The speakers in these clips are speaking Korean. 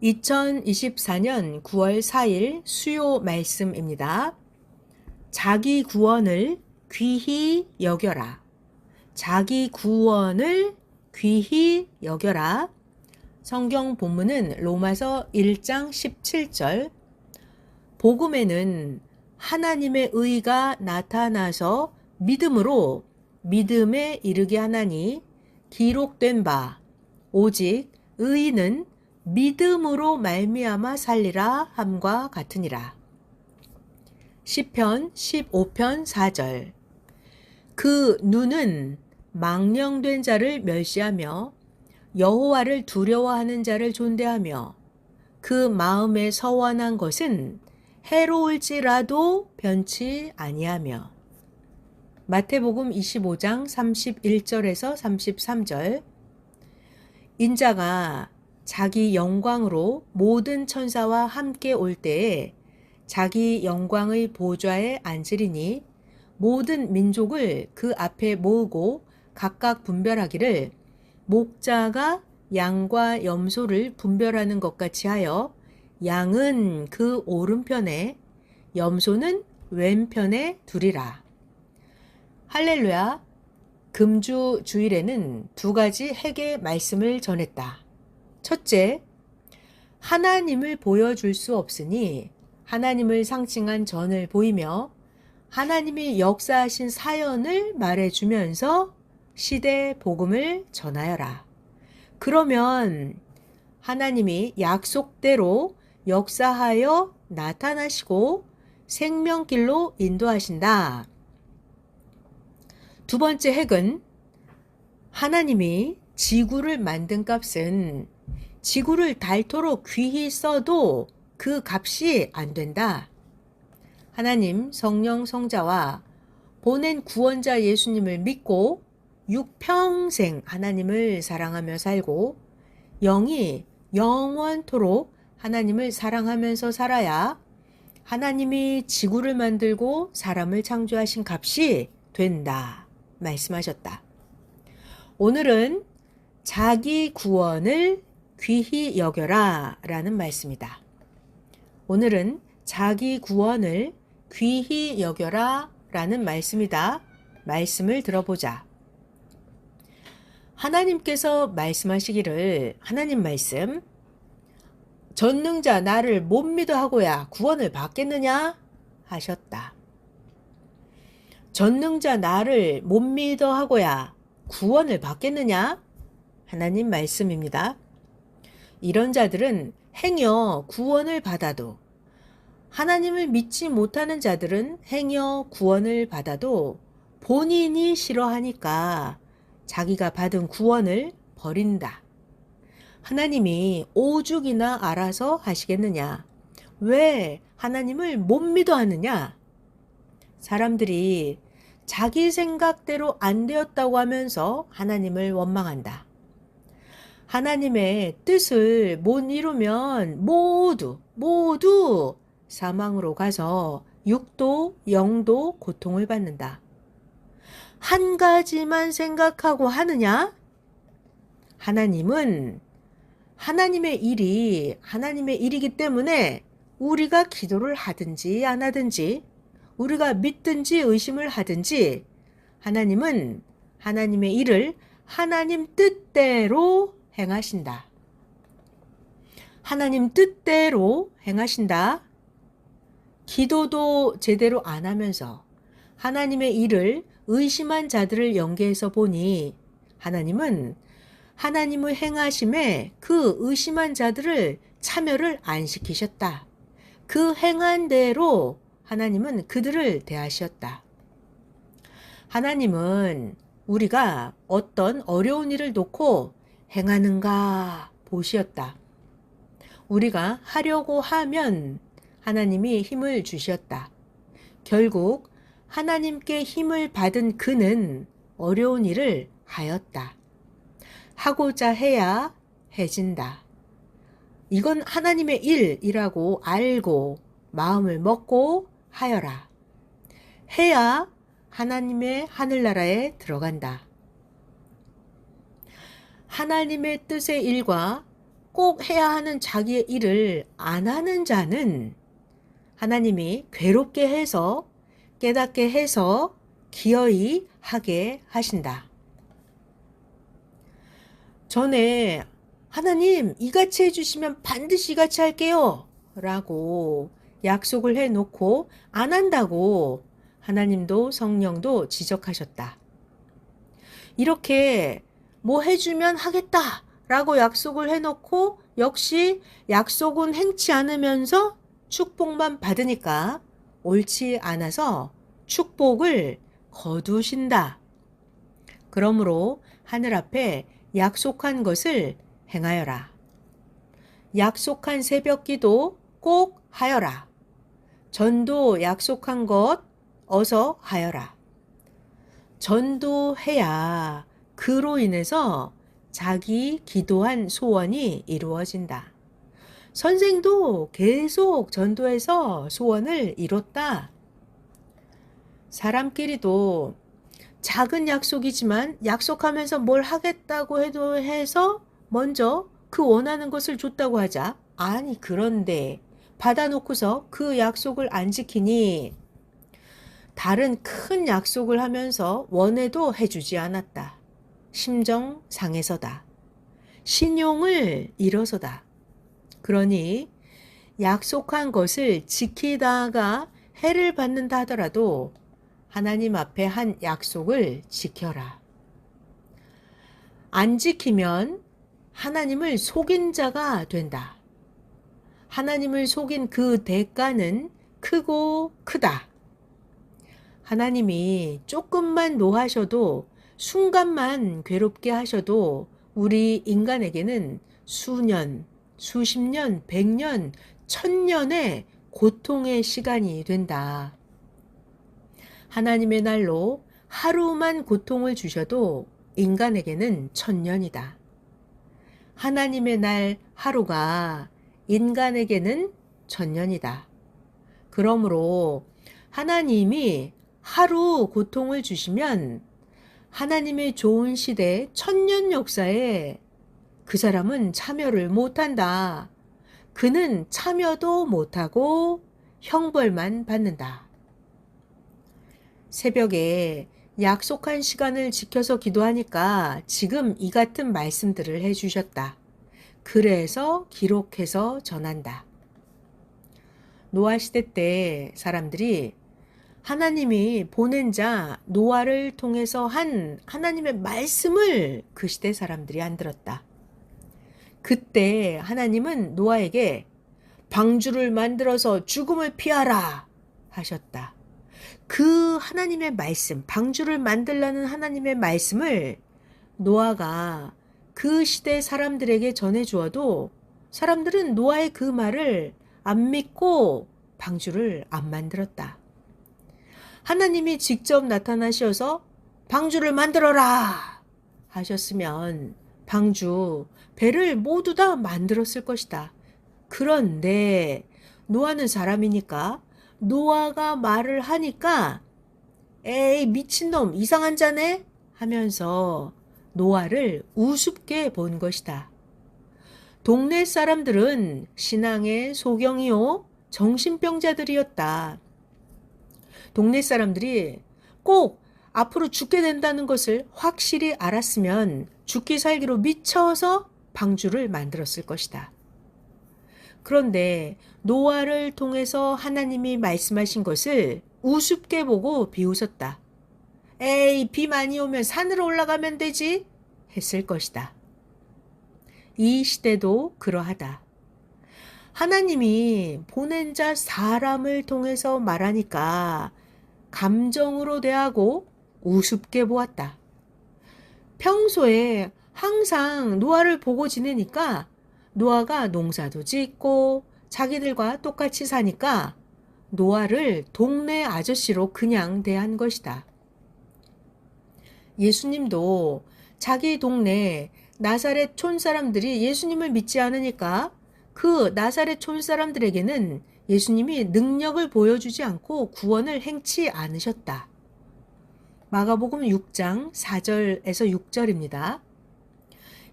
2024년 9월 4일 수요 말씀입니다. 자기 구원을 귀히 여겨라. 자기 구원을 귀히 여겨라. 성경 본문은 로마서 1장 17절. 복음에는 하나님의 의가 나타나서 믿음으로 믿음에 이르게 하나니 기록된 바 오직 의인은 믿음으로 말미암아 살리라 함과 같으니라. 시편 15편 4절. 그 눈은 망령된 자를 멸시하며 여호와를 두려워하는 자를 존대하며 그 마음에 서원한 것은 해로울지라도 변치 아니하며. 마태복음 25장 31절에서 33절. 인자가 자기 영광으로 모든 천사와 함께 올 때에 자기 영광의 보좌에 앉으리니 모든 민족을 그 앞에 모으고 각각 분별하기를 목자가 양과 염소를 분별하는 것 같이 하여 양은 그 오른편에 염소는 왼편에 두리라. 할렐루야. 금주 주일에는 두 가지 핵의 말씀을 전했다. 첫째, 하나님을 보여줄 수 없으니 하나님을 상징한 전을 보이며 하나님이 역사하신 사연을 말해주면서 시대 복음을 전하여라. 그러면 하나님이 약속대로 역사하여 나타나시고 생명길로 인도하신다. 두 번째 핵은 하나님이 지구를 만든 값은 지구를 닳도록 귀히 써도 그 값이 안 된다. 하나님 성령 성자와 보낸 구원자 예수님을 믿고 육평생 하나님을 사랑하며 살고 영이 영원토록 하나님을 사랑하면서 살아야 하나님이 지구를 만들고 사람을 창조하신 값이 된다 말씀하셨다. 오늘은 자기 구원을 귀히 여겨라 라는 말씀이다. 오늘은 자기 구원을 귀히 여겨라 라는 말씀이다. 말씀을 들어보자. 하나님께서 말씀하시기를 하나님 말씀, 전능자 나를 못 믿어 하고야 구원을 받겠느냐 하셨다. 전능자 나를 못 믿어 하고야 구원을 받겠느냐? 하나님 말씀입니다. 이런 자들은 행여 구원을 받아도, 하나님을 믿지 못하는 자들은 행여 구원을 받아도 본인이 싫어하니까 자기가 받은 구원을 버린다. 하나님이 오죽이나 알아서 하시겠느냐? 왜 하나님을 못 믿어 하느냐? 사람들이 자기 생각대로 안 되었다고 하면서 하나님을 원망한다. 하나님의 뜻을 못 이루면 모두 사망으로 가서 육도 영도 고통을 받는다. 한 가지만 생각하고 하느냐? 하나님은 하나님의 일이기 때문에 우리가 기도를 하든지 안 하든지 우리가 믿든지 의심을 하든지 하나님은 하나님의 일을 하나님 뜻대로 행하신다. 하나님 뜻대로 행하신다. 기도도 제대로 안 하면서 하나님의 일을 의심한 자들을 연계해서 보니 하나님은 하나님의 행하심에 그 의심한 자들을 참여를 안 시키셨다. 그 행한 대로 하나님은 그들을 대하셨다. 하나님은 우리가 어떤 어려운 일을 놓고 행하는가 보시었다. 우리가 하려고 하면 하나님이 힘을 주셨다. 결국 하나님께 힘을 받은 그는 어려운 일을 하였다. 하고자 해야 해진다. 이건 하나님의 일이라고 알고 마음을 먹고 하여라. 해야 하나님의 하늘나라에 들어간다. 하나님의 뜻의 일과 꼭 해야 하는 자기의 일을 안 하는 자는 하나님이 괴롭게 해서 깨닫게 해서 기어이 하게 하신다. 전에 하나님 이같이 해주시면 반드시 이같이 할게요 라고 약속을 해놓고 안 한다고 하나님도 성령도 지적하셨다. 이렇게 뭐 해주면 하겠다 라고 약속을 해놓고 역시 약속은 행치 않으면서 축복만 받으니까 옳지 않아서 축복을 거두신다. 그러므로 하늘 앞에 약속한 것을 행하여라. 약속한 새벽 기도 꼭 하여라. 전도 약속한 것 어서 하여라. 전도해야 그로 인해서 자기 기도한 소원이 이루어진다. 선생도 계속 전도해서 소원을 이뤘다. 사람끼리도 작은 약속이지만 약속하면서 뭘 하겠다고 해서 먼저 그 원하는 것을 줬다고 하자. 아니 그런데 받아놓고서 그 약속을 안 지키니 다른 큰 약속을 하면서 원해도 해주지 않았다. 심정 상해서다. 신용을 잃어서다. 그러니 약속한 것을 지키다가 해를 받는다 하더라도 하나님 앞에 한 약속을 지켜라. 안 지키면 하나님을 속인 자가 된다. 하나님을 속인 그 대가는 크고 크다. 하나님이 조금만 노하셔도 순간만 괴롭게 하셔도 우리 인간에게는 수년, 수십 년, 100년, 1000년의 고통의 시간이 된다. 하나님의 날로 하루만 고통을 주셔도 인간에게는 1000년이다. 하나님의 날 하루가 인간에게는 1000년이다. 그러므로 하나님이 하루 고통을 주시면 하나님의 좋은 시대 1000년 역사에 그 사람은 참여를 못한다. 그는 참여도 못하고 형벌만 받는다. 새벽에 약속한 시간을 지켜서 기도하니까 지금 이 같은 말씀들을 해주셨다. 그래서 기록해서 전한다. 노아 시대 때 사람들이 하나님이 보낸 자 노아를 통해서 한 하나님의 말씀을 그 시대 사람들이 안 들었다. 그때 하나님은 노아에게 방주를 만들어서 죽음을 피하라 하셨다. 그 하나님의 말씀, 방주를 만들라는 하나님의 말씀을 노아가 그 시대 사람들에게 전해주어도 사람들은 노아의 그 말을 안 믿고 방주를 안 만들었다. 하나님이 직접 나타나셔서 방주를 만들어라 하셨으면 방주, 배를 모두 다 만들었을 것이다. 그런데 노아는 사람이니까 노아가 말을 하니까 에이 미친놈 이상한 자네 하면서 노아를 우습게 본 것이다. 동네 사람들은 신앙의 소경이요 정신병자들이었다. 동네 사람들이 꼭 앞으로 죽게 된다는 것을 확실히 알았으면 죽기 살기로 미쳐서 방주를 만들었을 것이다. 그런데 노아를 통해서 하나님이 말씀하신 것을 우습게 보고 비웃었다. 에이, 비 많이 오면 산으로 올라가면 되지 했을 것이다. 이 시대도 그러하다. 하나님이 보낸 자 사람을 통해서 말하니까 감정으로 대하고 우습게 보았다. 평소에 항상 노아를 보고 지내니까 노아가 농사도 짓고 자기들과 똑같이 사니까 노아를 동네 아저씨로 그냥 대한 것이다. 예수님도 자기 동네 나사렛 촌 사람들이 예수님을 믿지 않으니까 그 나사렛 촌 사람들에게는 예수님이 능력을 보여주지 않고 구원을 행치 않으셨다. 마가복음 6장 4절에서 6절입니다.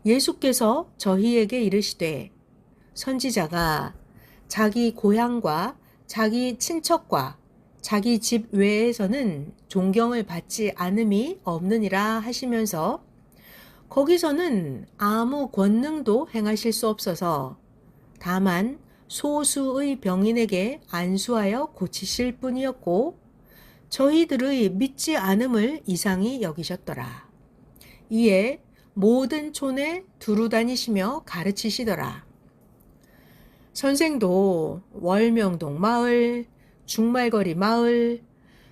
예수께서 저희에게 이르시되 선지자가 자기 고향과 자기 친척과 자기 집 외에서는 존경을 받지 않음이 없느니라 하시면서 거기서는 아무 권능도 행하실 수 없어서 다만 소수의 병인에게 안수하여 고치실 뿐이었고 저희들의 믿지 않음을 이상히 여기셨더라. 이에 모든 촌에 두루 다니시며 가르치시더라. 선생도 월명동 마을, 중말거리 마을,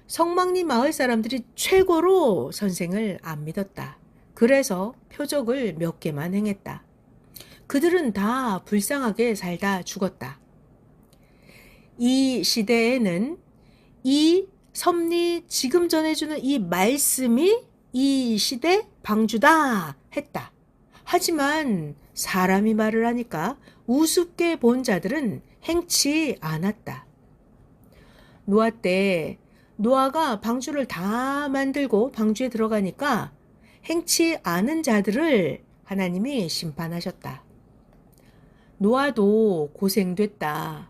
성막리 마을 사람들이 최고로 선생을 안 믿었다. 그래서 표적을 몇 개만 행했다. 그들은 다 불쌍하게 살다 죽었다. 이 시대에는 이 섭리 지금 전해주는 이 말씀이 이 시대 방주다 했다. 하지만 사람이 말을 하니까 우습게 본 자들은 행치 않았다. 노아 때 노아가 방주를 다 만들고 방주에 들어가니까 행치 않은 자들을 하나님이 심판하셨다. 노아도 고생됐다.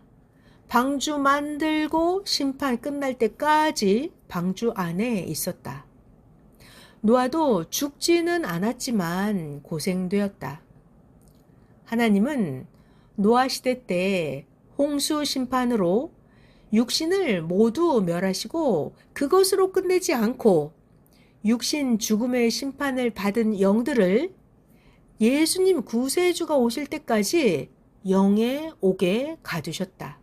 방주 만들고 심판 끝날 때까지 방주 안에 있었다. 노아도 죽지는 않았지만 고생되었다. 하나님은 노아 시대 때 홍수 심판으로 육신을 모두 멸하시고 그것으로 끝내지 않고 육신 죽음의 심판을 받은 영들을 예수님 구세주가 오실 때까지 영의 옥에 가두셨다.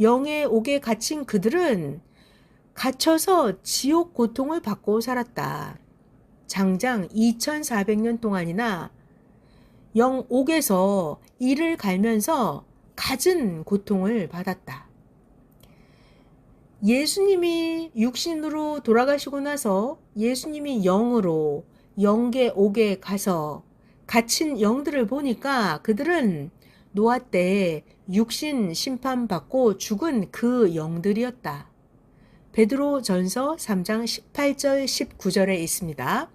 영의 옥에 갇힌 그들은 갇혀서 지옥 고통을 받고 살았다. 장장 2400년 동안이나 영옥에서 이를 갈면서 갖은 고통을 받았다. 예수님이 육신으로 돌아가시고 나서 예수님이 영으로 영계 옥에 가서 갇힌 영들을 보니까 그들은 노아 때 육신 심판받고 죽은 그 영들이었다. 베드로 전서 3장 18절 19절에 있습니다.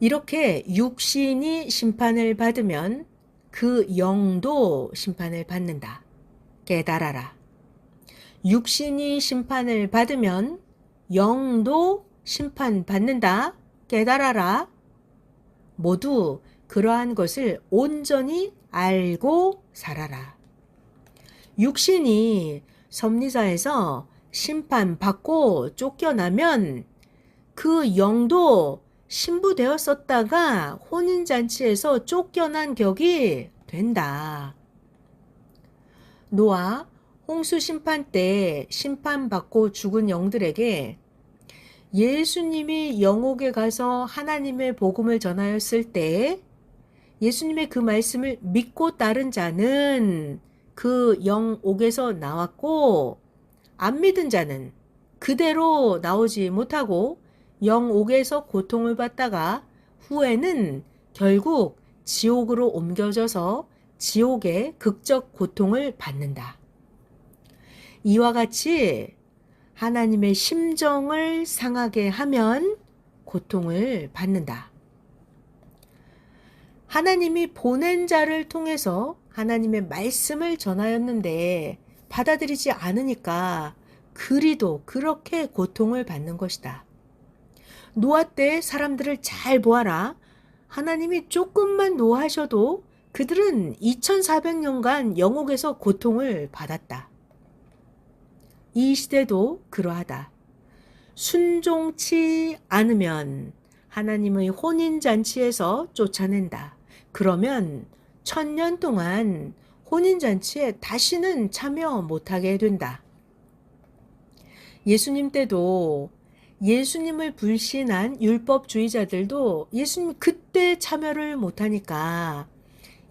이렇게 육신이 심판을 받으면 그 영도 심판을 받는다. 깨달아라. 육신이 심판을 받으면 영도 심판받는다. 깨달아라. 모두 그러한 것을 온전히 알고 살아라. 육신이 섭리사에서 심판받고 쫓겨나면 그 영도 신부되었었다가 혼인잔치에서 쫓겨난 격이 된다. 노아 홍수 심판 때 심판받고 죽은 영들에게 예수님이 영옥에 가서 하나님의 복음을 전하였을 때 예수님의 그 말씀을 믿고 따른 자는 그 영옥에서 나왔고 안 믿은 자는 그대로 나오지 못하고 영옥에서 고통을 받다가 후에는 결국 지옥으로 옮겨져서 지옥의 극적 고통을 받는다. 이와 같이 하나님의 심정을 상하게 하면 고통을 받는다. 하나님이 보낸 자를 통해서 하나님의 말씀을 전하였는데 받아들이지 않으니까 그리도 그렇게 고통을 받는 것이다. 노아 때 사람들을 잘 보아라. 하나님이 조금만 노하셔도 그들은 2400년간 영옥에서 고통을 받았다. 이 시대도 그러하다. 순종치 않으면 하나님의 혼인잔치에서 쫓아낸다. 그러면 1000년 동안 혼인잔치에 다시는 참여 못하게 된다. 예수님 때도 예수님을 불신한 율법주의자들도 예수님 그때 참여를 못하니까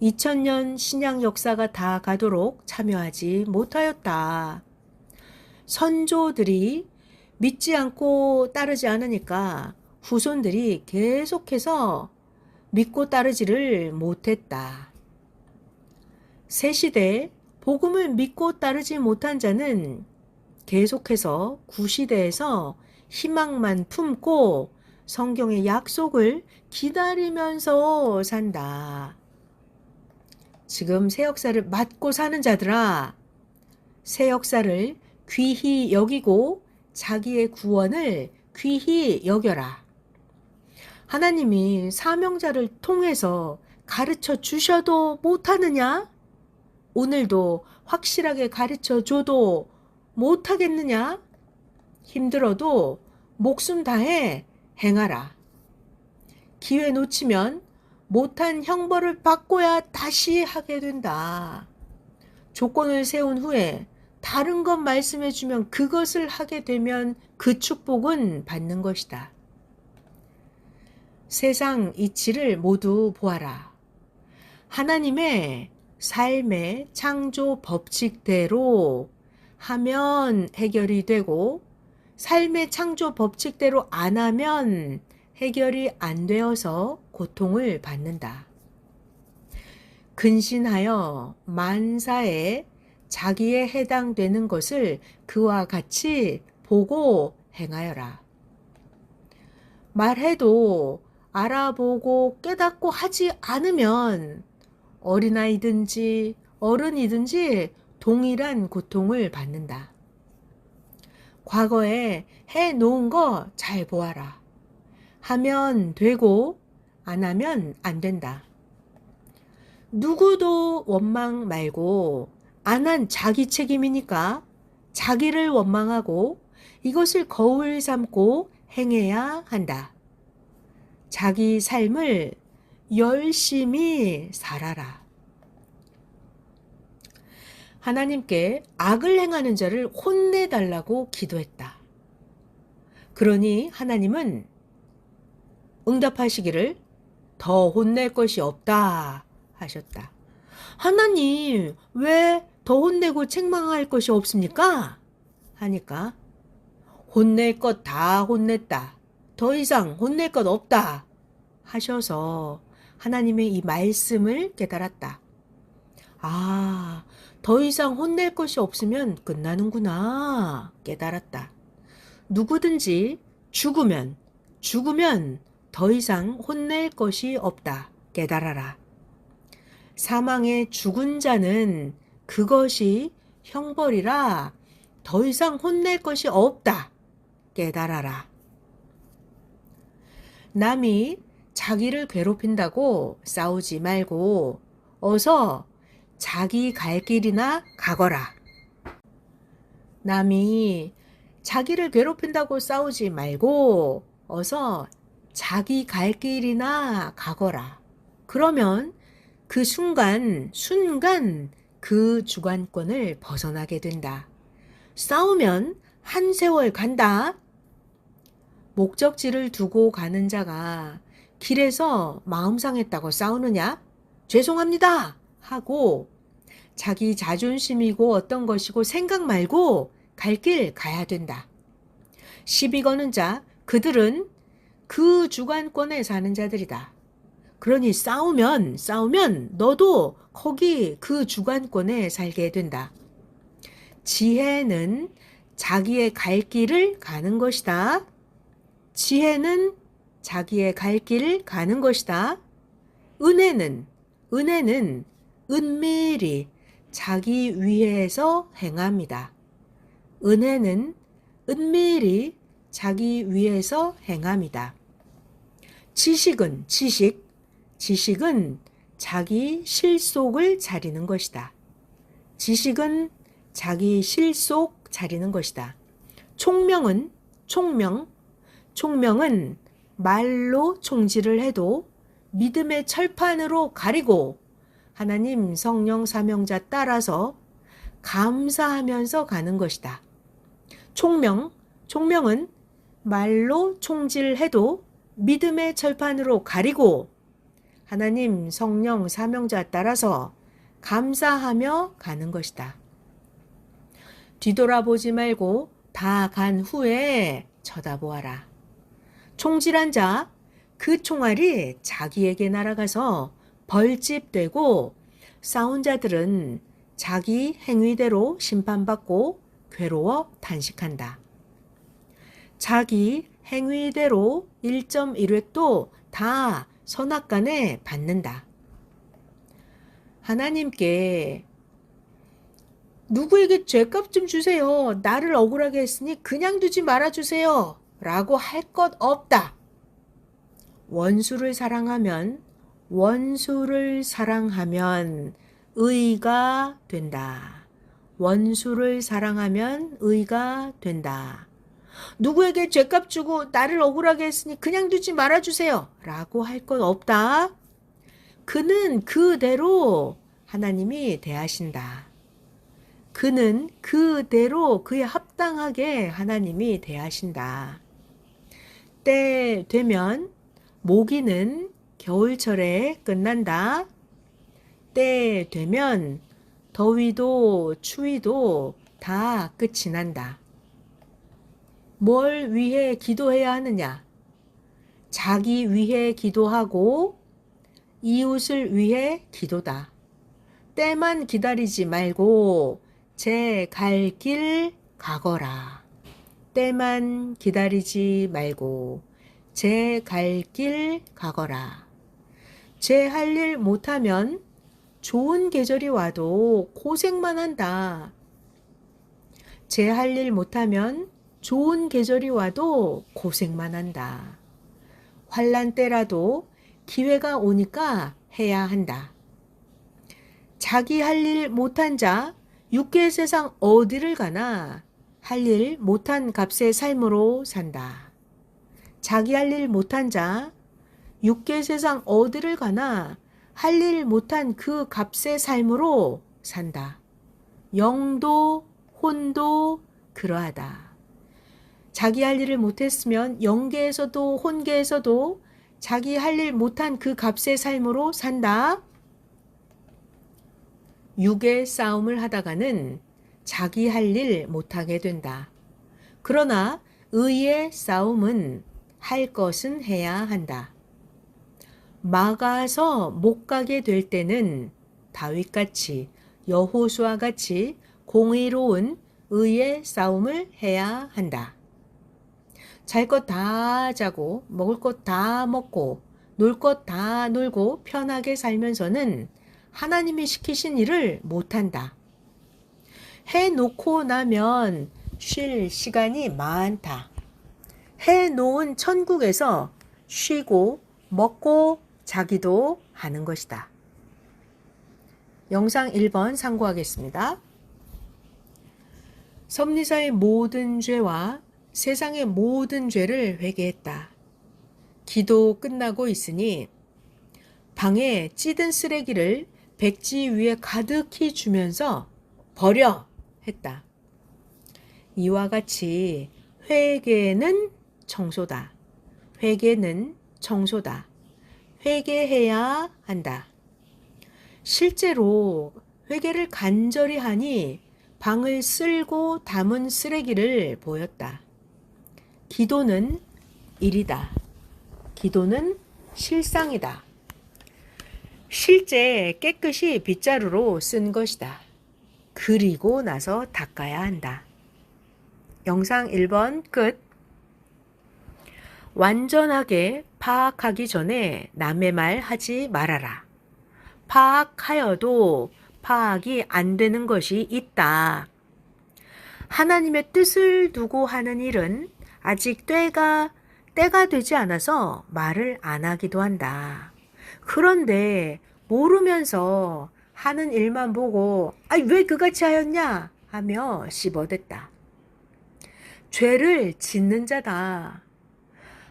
2000년 신약 역사가 다 가도록 참여하지 못하였다. 선조들이 믿지 않고 따르지 않으니까 후손들이 계속해서 믿고 따르지를 못했다. 새 시대 복음을 믿고 따르지 못한 자는 계속해서 구시대에서 희망만 품고 성경의 약속을 기다리면서 산다. 지금 새 역사를 맞고 사는 자들아, 새 역사를 귀히 여기고 자기의 구원을 귀히 여겨라. 하나님이 사명자를 통해서 가르쳐 주셔도 못하느냐? 오늘도 확실하게 가르쳐 줘도 못하겠느냐? 힘들어도 목숨 다해 행하라. 기회 놓치면 못한 형벌을 받고야 다시 하게 된다. 조건을 세운 후에 다른 것 말씀해 주면 그것을 하게 되면 그 축복은 받는 것이다. 세상 이치를 모두 보아라. 하나님의 삶의 창조 법칙대로 하면 해결이 되고 삶의 창조 법칙대로 안 하면 해결이 안 되어서 고통을 받는다. 근신하여 만사에 자기에 해당되는 것을 그와 같이 보고 행하여라. 말해도 알아보고 깨닫고 하지 않으면 어린아이든지 어른이든지 동일한 고통을 받는다. 과거에 해놓은 거 잘 보아라. 하면 되고 안 하면 안 된다. 누구도 원망 말고 안 한 자기 책임이니까 자기를 원망하고 이것을 거울 삼고 행해야 한다. 자기 삶을 열심히 살아라. 하나님께 악을 행하는 자를 혼내달라고 기도했다. 그러니 하나님은 응답하시기를 더 혼낼 것이 없다 하셨다. 하나님, 왜 더 혼내고 책망할 것이 없습니까? 하니까 혼낼 것 다 혼냈다. 더 이상 혼낼 것 없다 하셔서 하나님의 이 말씀을 깨달았다. 아, 더 이상 혼낼 것이 없으면 끝나는구나 깨달았다. 누구든지 죽으면 더 이상 혼낼 것이 없다 깨달아라. 사망의 죽은 자는 그것이 형벌이라 더 이상 혼낼 것이 없다 깨달아라. 남이 자기를 괴롭힌다고 싸우지 말고 어서 자기 갈 길이나 가거라. 남이 자기를 괴롭힌다고 싸우지 말고 어서 자기 갈 길이나 가거라. 그러면 그 순간 그 주관권을 벗어나게 된다. 싸우면 한 세월 간다. 목적지를 두고 가는 자가 길에서 마음 상했다고 싸우느냐? 죄송합니다 하고 자기 자존심이고 어떤 것이고 생각 말고 갈 길 가야 된다. 시비 거는 자, 그들은 그 주관권에 사는 자들이다. 그러니 싸우면 너도 거기 그 주관권에 살게 된다. 지혜는 자기의 갈 길을 가는 것이다. 지혜는 자기의 갈 길을 가는 것이다. 은혜는 은밀히 자기 위에서 행합니다. 은혜는 은밀히 자기 위에서 행합니다. 지식은 자기 실속을 차리는 것이다. 지식은 자기 실속 차리는 것이다. 총명은 말로 총질을 해도 믿음의 철판으로 가리고 하나님 성령 사명자 따라서 감사하면서 가는 것이다. 총명은 말로 총질해도 믿음의 철판으로 가리고 하나님 성령 사명자 따라서 감사하며 가는 것이다. 뒤돌아보지 말고 다 간 후에 쳐다보아라. 총질한 자, 그 총알이 자기에게 날아가서 벌집되고 싸운 자들은 자기 행위대로 심판받고 괴로워 탄식한다. 자기 행위대로 1.1획도 다 선악간에 받는다. 하나님께 누구에게 죗값 좀 주세요. 나를 억울하게 했으니 그냥 두지 말아주세요. 라고 할 것 없다. 원수를 사랑하면 의가 된다. 원수를 사랑하면 의가 된다. 누구에게 죗값 주고 나를 억울하게 했으니 그냥 두지 말아주세요. 라고 할 것 없다. 그는 그대로 하나님이 대하신다. 그는 그대로 그에 합당하게 하나님이 대하신다. 때 되면 모기는 겨울철에 끝난다. 때 되면 더위도 추위도 다 끝이 난다. 뭘 위해 기도해야 하느냐? 자기 위해 기도하고 이웃을 위해 기도다. 때만 기다리지 말고 제 갈 길 가거라. 때만 기다리지 말고 제 갈 길 가거라. 제 할 일 못하면 좋은 계절이 와도 고생만 한다. 제 할 일 못하면 좋은 계절이 와도 고생만 한다. 환난 때라도 기회가 오니까 해야 한다. 자기 할 일 못한 자 육계의 세상 어디를 가나 할 일 못한 값의 삶으로 산다. 자기 할 일 못한 자 육계의 세상 어디를 가나 할 일 못한 그 값의 삶으로 산다. 영도 혼도 그러하다. 자기 할 일을 못했으면 영계에서도 혼계에서도 자기 할 일 못한 그 값의 삶으로 산다. 육의 싸움을 하다가는 자기 할 일 못하게 된다. 그러나 의의 싸움은 할 것은 해야 한다. 막아서 못 가게 될 때는 다윗같이 여호수아같이 공의로운 의의 싸움을 해야 한다. 잘 것 다 자고 먹을 것 다 먹고 놀 것 다 놀고 편하게 살면서는 하나님이 시키신 일을 못한다. 해놓고 나면 쉴 시간이 많다. 해놓은 천국에서 쉬고 먹고 자기도 하는 것이다. 영상 1번 참고하겠습니다. 섭리사의 모든 죄와 세상의 모든 죄를 회개했다. 기도 끝나고 있으니 방에 찌든 쓰레기를 백지 위에 가득히 주면서 버려 했다. 이와 같이 회개는 청소다. 회개는 청소다. 회개해야 한다. 실제로 회개를 간절히 하니 방을 쓸고 담은 쓰레기를 보였다. 기도는 일이다. 기도는 실상이다. 실제 깨끗이 빗자루로 쓴 것이다. 그리고 나서 닦아야 한다. 영상 1번 끝. 완전하게 파악하기 전에 남의 말 하지 말아라. 파악하여도 파악이 안 되는 것이 있다. 하나님의 뜻을 두고 하는 일은 아직 때가 되지 않아서 말을 안 하기도 한다. 그런데 모르면서 하는 일만 보고 왜 그같이 하였냐 하며 씹어댔다. 죄를 짓는 자다.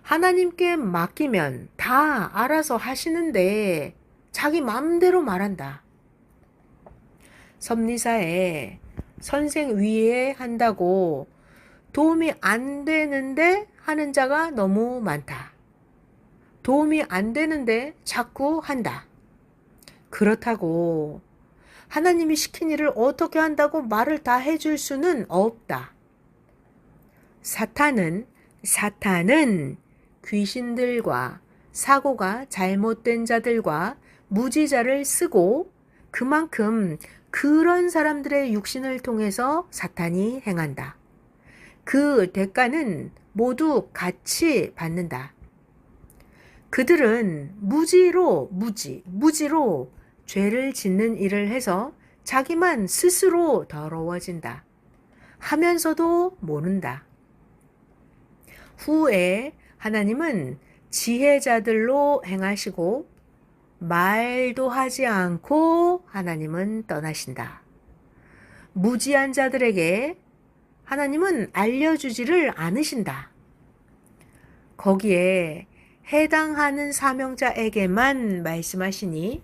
하나님께 맡기면 다 알아서 하시는데 자기 마음대로 말한다. 섭리사에 선생 위에 한다고 도움이 안 되는데 하는 자가 너무 많다. 도움이 안 되는데 자꾸 한다. 그렇다고 하나님이 시킨 일을 어떻게 한다고 말을 다 해줄 수는 없다. 사탄은 귀신들과 사고가 잘못된 자들과 무지자를 쓰고 그만큼 그런 사람들의 육신을 통해서 사탄이 행한다. 그 대가는 모두 같이 받는다. 그들은 무지로 죄를 짓는 일을 해서 자기만 스스로 더러워진다. 하면서도 모른다. 후에 하나님은 지혜자들로 행하시고 말도 하지 않고 하나님은 떠나신다. 무지한 자들에게 하나님은 알려주지를 않으신다. 거기에 해당하는 사명자에게만 말씀하시니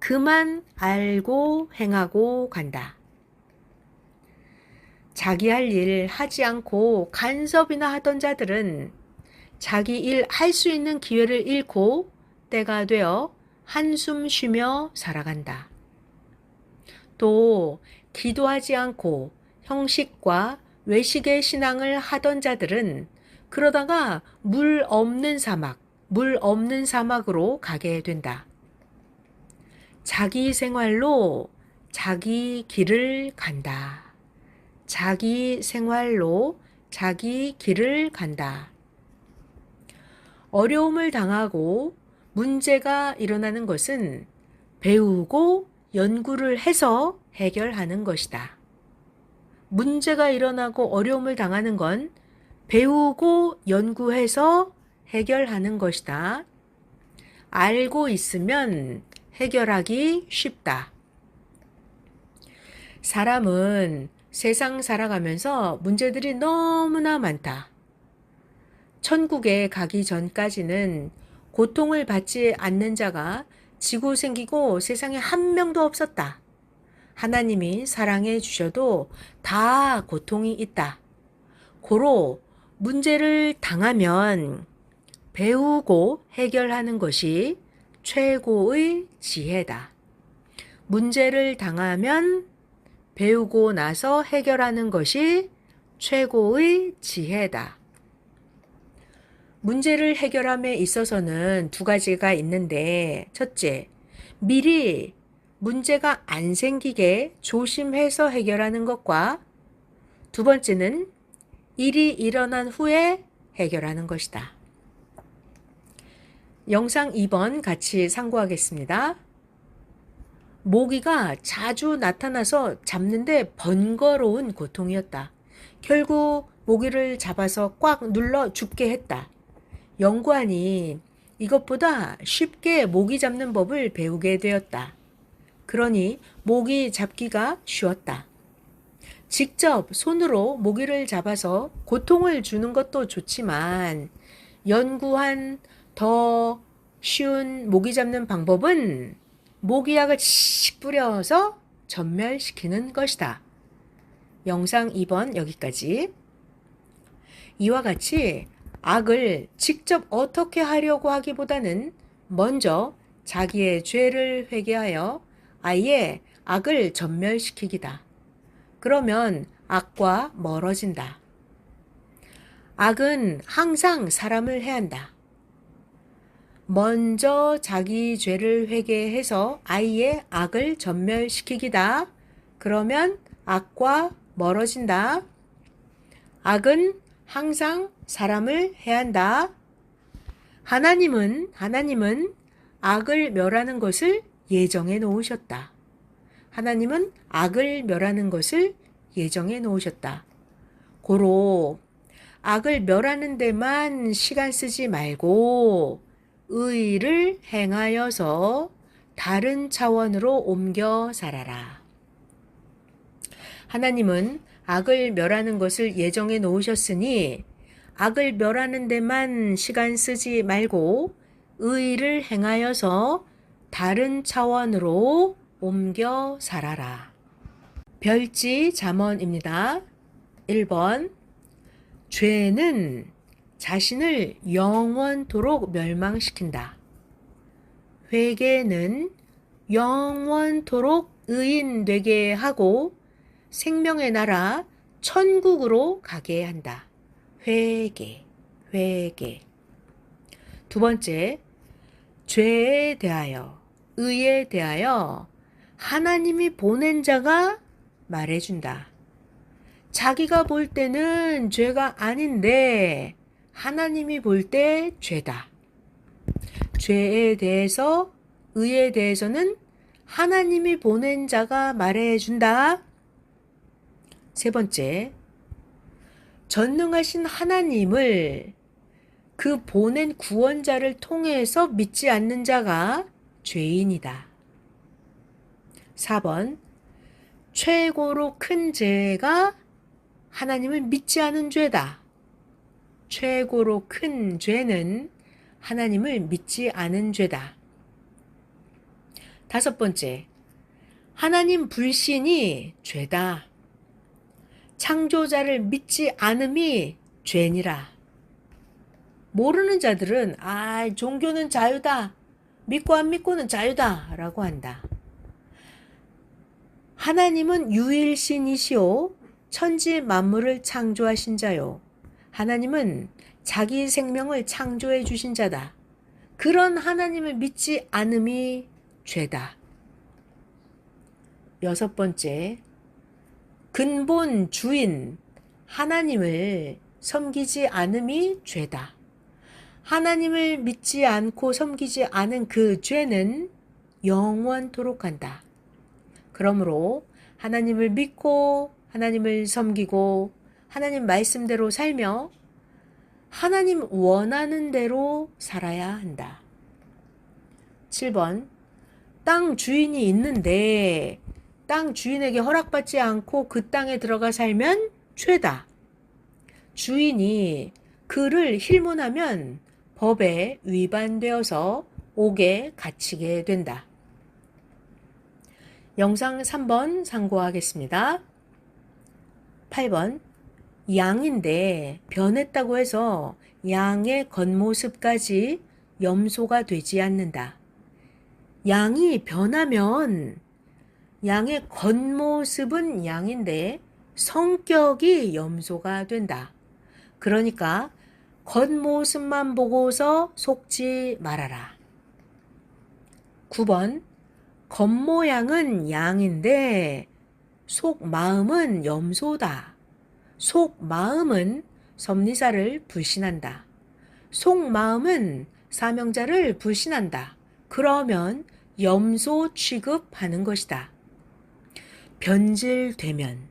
그만 알고 행하고 간다. 자기 할 일 하지 않고 간섭이나 하던 자들은 자기 일 할 수 있는 기회를 잃고 때가 되어 한숨 쉬며 살아간다. 또 기도하지 않고 형식과 외식의 신앙을 하던 자들은 그러다가 물 없는 사막으로 가게 된다. 자기 생활로 자기 길을 간다. 자기 생활로 자기 길을 간다. 어려움을 당하고 문제가 일어나는 것은 배우고 연구를 해서 해결하는 것이다. 문제가 일어나고 어려움을 당하는 건 배우고 연구해서 해결하는 것이다. 알고 있으면 해결하기 쉽다. 사람은 세상 살아가면서 문제들이 너무나 많다. 천국에 가기 전까지는 고통을 받지 않는 자가 지고 생기고 세상에 한 명도 없었다. 하나님이 사랑해 주셔도 다 고통이 있다. 고로 문제를 당하면 배우고 해결하는 것이 최고의 지혜다. 문제를 당하면 배우고 나서 해결하는 것이 최고의 지혜다. 문제를 해결함에 있어서는 두 가지가 있는데, 첫째, 미리 문제가 안 생기게 조심해서 해결하는 것과 두 번째는 일이 일어난 후에 해결하는 것이다. 영상 2번 같이 상고하겠습니다. 모기가 자주 나타나서 잡는데 번거로운 고통이었다. 결국 모기를 잡아서 꽉 눌러 죽게 했다. 연구하니 이것보다 쉽게 모기 잡는 법을 배우게 되었다. 그러니 모기 잡기가 쉬웠다. 직접 손으로 모기를 잡아서 고통을 주는 것도 좋지만 연구한 더 쉬운 모기 잡는 방법은 모기약을 씩 뿌려서 전멸시키는 것이다. 영상 2번 여기까지. 이와 같이 악을 직접 어떻게 하려고 하기보다는 먼저 자기의 죄를 회개하여 아예 악을 전멸시키기다. 그러면 악과 멀어진다. 악은 항상 사람을 해한다. 먼저 자기 죄를 회개해서 아예 악을 전멸시키기다. 그러면 악과 멀어진다. 악은 항상 사람을 해한다. 하나님은 악을 멸하는 것을 예정해 놓으셨다. 하나님은 악을 멸하는 것을 예정해 놓으셨다. 고로 악을 멸하는 데만 시간 쓰지 말고 의를 행하여서 다른 차원으로 옮겨 살아라. 하나님은 악을 멸하는 것을 예정해 놓으셨으니 악을 멸하는 데만 시간 쓰지 말고 의를 행하여서 다른 차원으로 옮겨 살아라. 별지 잠언입니다. 1번 죄는 자신을 영원토록 멸망시킨다. 회개는 영원토록 의인 되게 하고 생명의 나라 천국으로 가게 한다. 회개. 두 번째, 죄에 대하여, 의에 대하여 하나님이 보낸 자가 말해준다. 자기가 볼 때는 죄가 아닌데 하나님이 볼 때 죄다. 죄에 대해서, 의에 대해서는 하나님이 보낸 자가 말해준다. 세 번째, 전능하신 하나님을 그 보낸 구원자를 통해서 믿지 않는 자가 죄인이다. 4번, 최고로 큰 죄가 하나님을 믿지 않은 죄다. 최고로 큰 죄는 하나님을 믿지 않은 죄다. 5번째, 하나님 불신이 죄다. 창조자를 믿지 않음이 죄니라. 모르는 자들은 종교는 자유다. 믿고 안 믿고는 자유다. 라고 한다. 하나님은 유일신이시오. 천지 만물을 창조하신 자요. 하나님은 자기 생명을 창조해 주신 자다. 그런 하나님을 믿지 않음이 죄다. 6번째, 근본 주인 하나님을 섬기지 않음이 죄다. 하나님을 믿지 않고 섬기지 않은 그 죄는 영원토록 한다. 그러므로 하나님을 믿고 하나님을 섬기고 하나님 말씀대로 살며 하나님 원하는 대로 살아야 한다. 7번, 땅 주인이 있는데 땅 주인에게 허락받지 않고 그 땅에 들어가 살면 죄다. 주인이 그를 힐문하면 법에 위반되어서 옥에 갇히게 된다. 영상 3번 참고하겠습니다. 8번, 양인데 변했다고 해서 양의 겉모습까지 염소가 되지 않는다. 양이 변하면 양의 겉모습은 양인데 성격이 염소가 된다. 그러니까 겉모습만 보고서 속지 말아라. 9번, 겉모양은 양인데 속마음은 염소다. 속마음은 섭리사를 불신한다. 속마음은 사명자를 불신한다. 그러면 염소 취급하는 것이다. 변질되면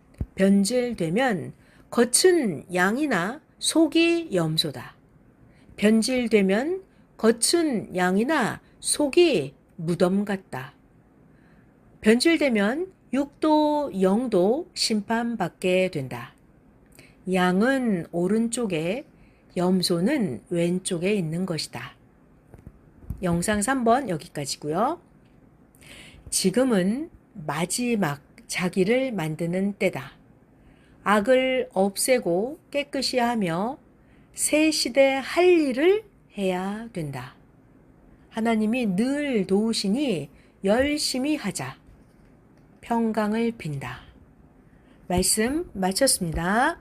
겉은 양이나 속이 염소다. 변질되면 겉은 양이나 속이 무덤 같다. 변질되면 육도 영도 심판받게 된다. 양은 오른쪽에, 염소는 왼쪽에 있는 것이다. 영상 3번 여기까지고요. 지금은 마지막 자기를 만드는 때다. 악을 없애고 깨끗이 하며 새 시대 할 일을 해야 된다. 하나님이 늘 도우시니 열심히 하자. 평강을 빈다. 말씀 마쳤습니다.